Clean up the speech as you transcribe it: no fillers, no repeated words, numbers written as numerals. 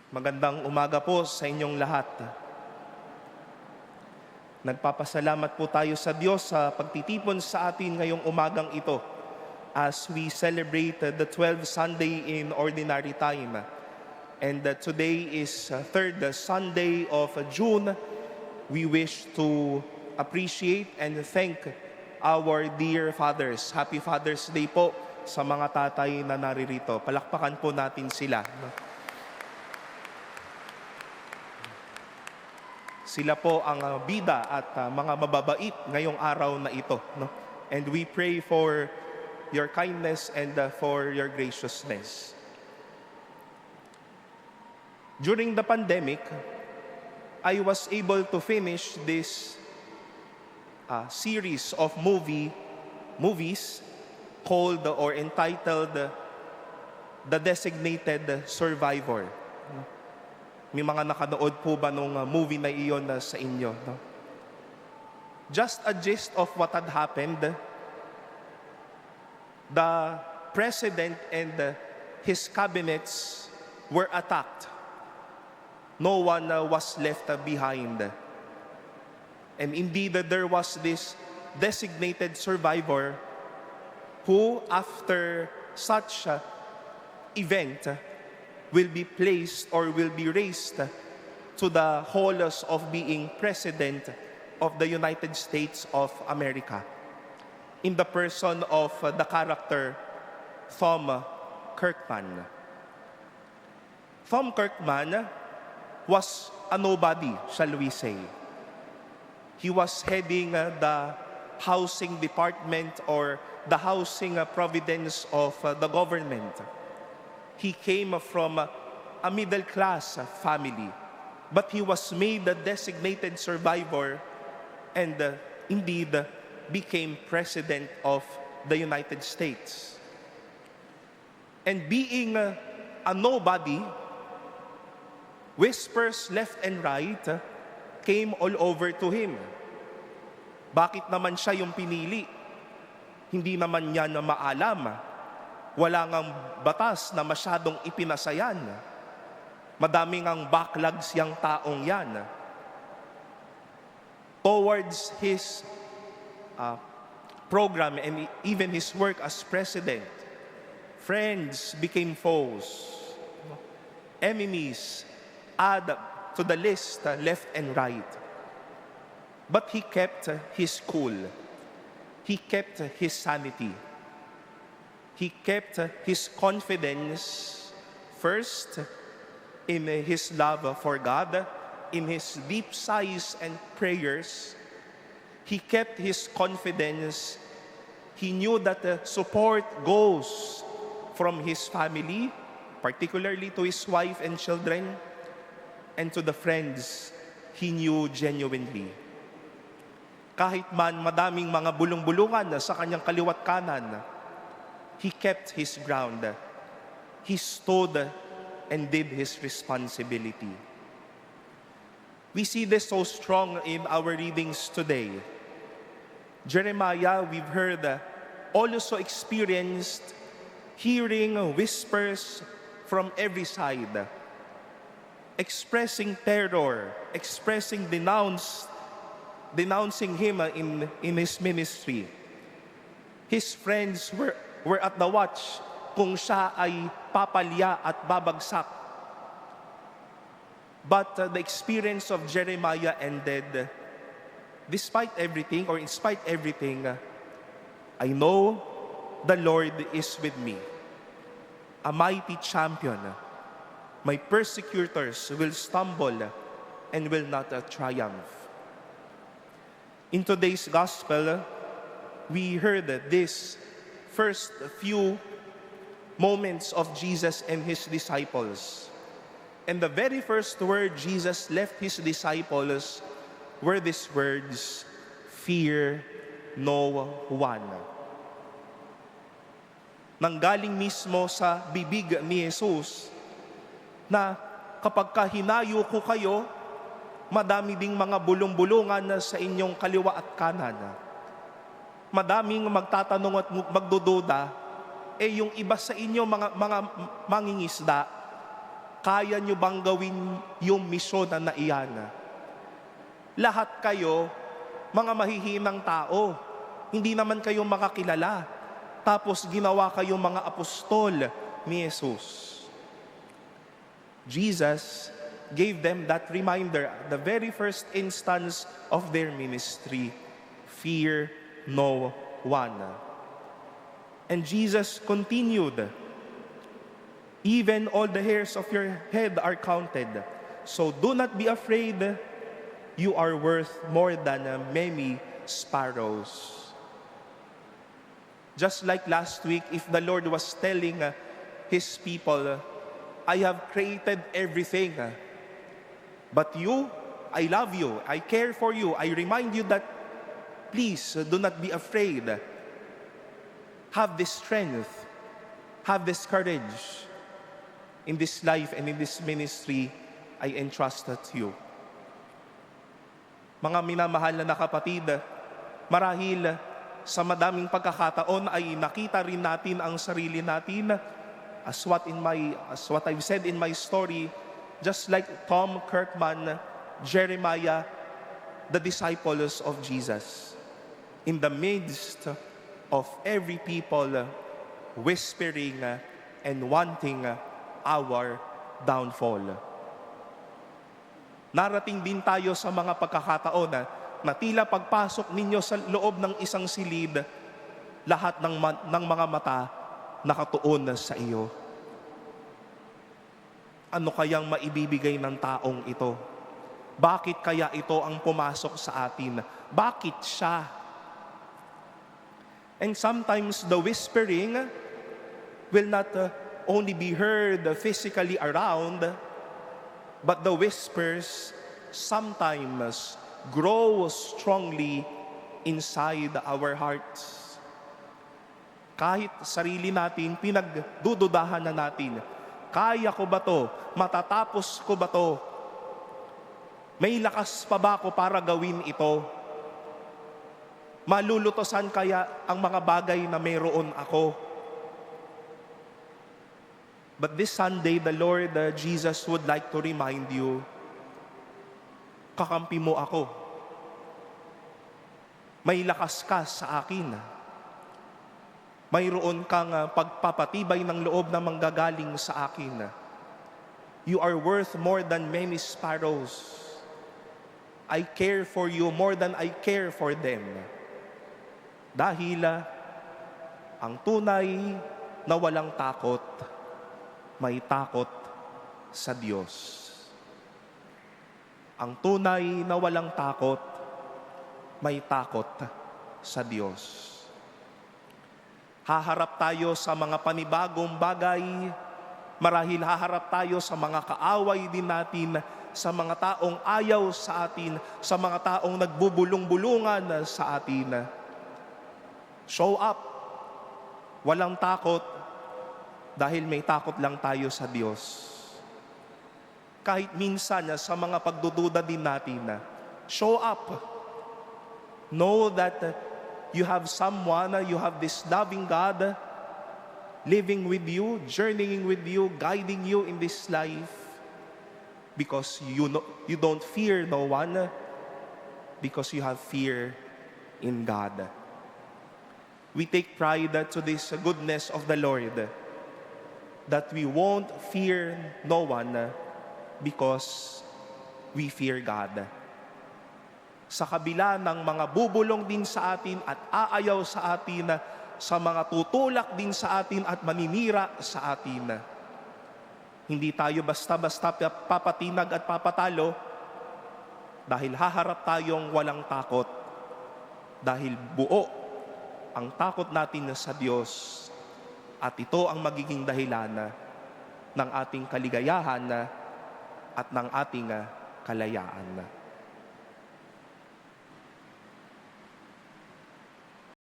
Magandang umaga po sa inyong lahat. Nagpapasalamat po tayo sa Diyos sa pagtitipon sa atin ngayong umagang ito as we celebrate the 12th Sunday in Ordinary Time. And today is third Sunday of June. We wish to appreciate and thank our dear fathers. Happy Father's Day po sa mga tatay na naririto. Palakpakan po natin sila. Sila po ang bida at mga mababait ngayong araw na ito. No? And we pray for your kindness and for your graciousness. During the pandemic, I was able to finish this series of movies called or entitled The Designated Survivor. May mga nakanood po ba nung movie na iyon sa inyo? No? Just a gist of what had happened. The president and his cabinets were attacked. No one was left behind. And indeed, there was this designated survivor who, after such event, will be placed or will be raised to the halls of being President of the United States of America in the person of the character Tom Kirkman. Tom Kirkman was a nobody, shall we say. He was heading the housing department or the housing providence of the government. He came from a middle-class family, but he was made a designated survivor and indeed became President of the United States. And being a nobody, whispers left and right came all over to him. Bakit naman siya yung pinili? Hindi naman niya na maalam. Wala ngang batas na masyadong ipinasayan. Madaming ang backlogs yang taong yan. Towards his program and even his work as president, friends became foes. Enemies add to the list left and right. But he kept his cool. He kept his sanity. He kept his confidence first in his love for God, in his deep sighs and prayers. He kept his confidence. He knew that the support goes from his family, particularly to his wife and children, and to the friends he knew genuinely. Kahit man madaming mga bulong-bulungan sa kanyang kaliwat kanan, he kept his ground. He stood and did his responsibility. We see this so strong in our readings today. Jeremiah, we've heard, also experienced hearing whispers from every side, expressing terror, expressing denouncing him in his ministry. His friends were at the watch kung siya ay papalya at babagsak. But the experience of Jeremiah ended, despite everything or in spite everything, I know the Lord is with me, a mighty champion. My persecutors will stumble and will not triumph. In today's gospel, we heard this first few moments of Jesus and his disciples. And the very first word Jesus left his disciples were these words, "Fear no one." Nanggaling mismo sa bibig ni Jesus na kapag hinayo ko kayo, madami ding mga bulong-bulungan sa inyong kaliwa at kanan. Madaming magtatanong at magdududa, yung iba sa inyo mga mangingisda, Kaya nyo bang gawin yung misyon na iyan? Lahat kayo, mga mahihinang tao, hindi naman kayo makakilala. Tapos ginawa kayong mga apostol ni Jesus. Jesus gave them that reminder, the very first instance of their ministry. Fear no one. And Jesus continued, even all the hairs of your head are counted. So do not be afraid. You are worth more than many sparrows. Just like last week, if the Lord was telling His people, I have created everything. But you, I love you. I care for you. I remind you that please do not be afraid. Have this strength. Have this courage. In this life and in this ministry, I entrust to you. Mga minamahal na kapatid, marahil sa madaming pagkakataon ay nakita rin natin ang sarili natin as what I've said in my story, just like Tom Kirkman, Jeremiah, the disciples of Jesus, in the midst of every people whispering and wanting our downfall. Narating din tayo sa mga pagkakataon na tila pagpasok ninyo sa loob ng isang silid, lahat ng mga mata nakatuon sa iyo. Ano kayang maibibigay ng taong ito? Bakit kaya ito ang pumasok sa atin? Bakit siya? And sometimes the whispering will not only be heard physically around, but the whispers sometimes grow strongly inside our hearts. Kahit sarili natin, pinagdududahan na natin, kaya ko ba to? Matatapos ko ba to? May lakas pa ba ako para gawin ito? Malulutosan kaya ang mga bagay na mayroon ako? But this Sunday, the Lord Jesus would like to remind you, kakampi mo ako. May lakas ka sa akin. Mayroon kang pagpapatibay ng loob na manggagaling sa akin. You are worth more than many sparrows. I care for you more than I care for them. Dahil ang tunay na walang takot, may takot sa Diyos. Ang tunay na walang takot, may takot sa Diyos. Haharap tayo sa mga panibagong bagay, marahil haharap tayo sa mga kaaway din natin, sa mga taong ayaw sa atin, sa mga taong nagbubulong-bulungan sa atin. Show up. Walang takot dahil may takot lang tayo sa Diyos. Kahit minsan sa mga pagdududa din natin, show up. Know that you have someone, you have this loving God living with you, journeying with you, guiding you in this life. Because you don't fear no one, because you have fear in God. We take pride to this goodness of the Lord, that we won't fear no one because we fear God. Sa kabila ng mga bubulong din sa atin at aayaw sa atin, sa mga tutulak din sa atin at maninira sa atin, hindi tayo basta-basta papatinag at papatalo dahil haharap tayong walang takot. Dahil buo ang takot natin sa Diyos at ito ang magiging dahilan ng ating kaligayahan at ng ating kalayaan.